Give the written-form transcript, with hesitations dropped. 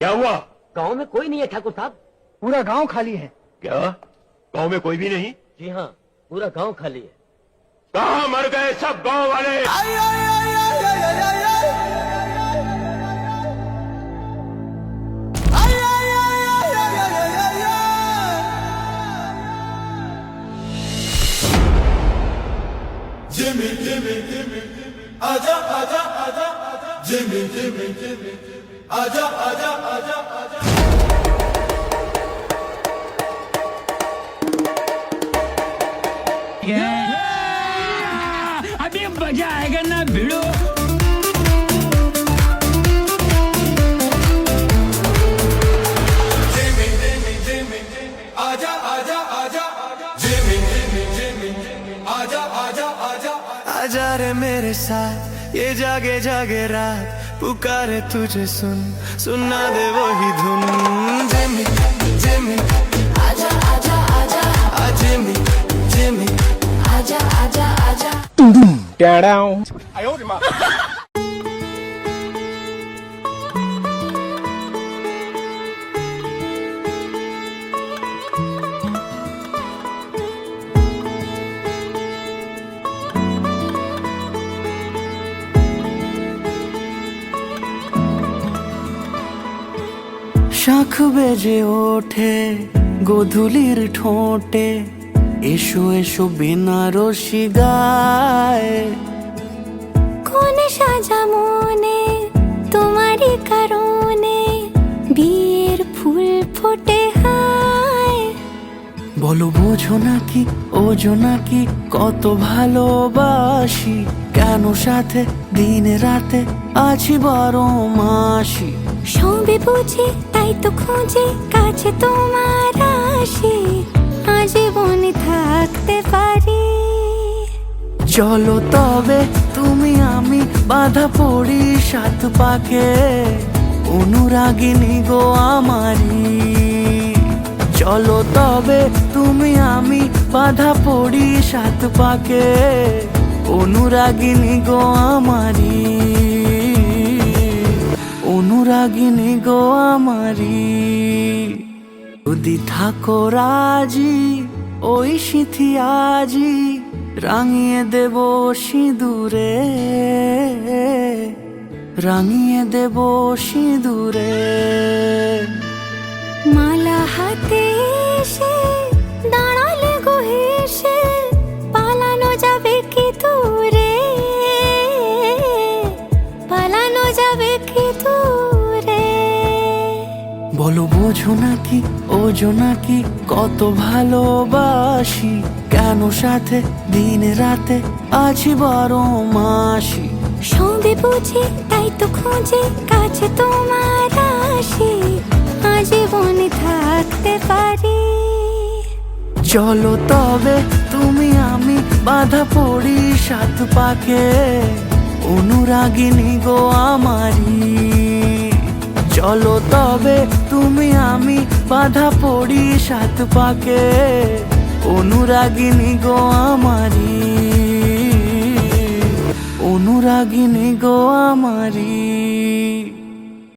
क्या हुआ? गांव में कोई नहीं है ठाकुर साहब। पूरा गांव खाली है। क्या गांव में कोई भी नहीं? जी हाँ, पूरा गांव खाली है। कहाँ मर गए सब गांव वाले? Jimmy, Jimmy, Jimmy, आजा आजा आजा आजा Jimmy, Jimmy, Jimmy, आजा आजा आजा आजा। अभी मजा आएगा ना भिड़ो। Jimmy, Jimmy, Jimmy, आजा आजा आजा आजा Jimmy, Jimmy, Jimmy, आजा आजा आजा आजा रे मेरे साथ ये जागे जागे रात पुकारे तुझे सुना दे वही धुन। Jimmy, Jimmy, आजा आजा आजा Jimmy, Jimmy, आजा आजा आजा। শাখ বেজে ওঠে গোধূলির ঠোঁটে, এসো এসো বেনারসি গায়। কোনে সাজা মনে তোমারই কারণে বিয়ের ফুল ফোটে হায়। বলো বোঝো নাকি ওজো নাকি কত ভালোবাসি, কেন সাথে দিনে রাতে আছি বারো মাসি। সবে বুঝি তাই তো খুঁজে কাছে তোমার আসি, আজীবনে থাকতে পারি। চলো তবে তুমি আমি বাধা পড়ি সাত পাকে, অনুরাগিনী গো আমারি। চলো তবে তুমি আমি বাধা পড়ি সাত পাকে, অনুরাগিনী গো আমারি, অনুরাগিনী গো আমারি। যদি থাকো রাজি ওই সিঁথি আজি রাঙিয়ে দেব সিঁদুরে, রাঙিয়ে দেব সিঁদুরে। মালা হাতে এসে দাঁড়ালে গো হেসে, পালানো যাবে কি দূরে, পালানো যাবে কি দূরে। বলো বোঝো নাকি ওজো নাকি কত ভালোবাসি, কেন সাথে দিনে রাতে আছি বারো মাসি। সবে বুঝি তাই তো খুঁজে কাছে তোমার আসি, আজীবনে থাকতে পারি। চলো তবে তুমি আমি বাধা পড়ি সাত পাকে, অনুরাগিনী গো আমারি। চলো তবে তুমি আমি বাধা পড়ি সাত পাকে, অনুরাগিনী গো আমারি, অনুরাগিনী গো আমারি।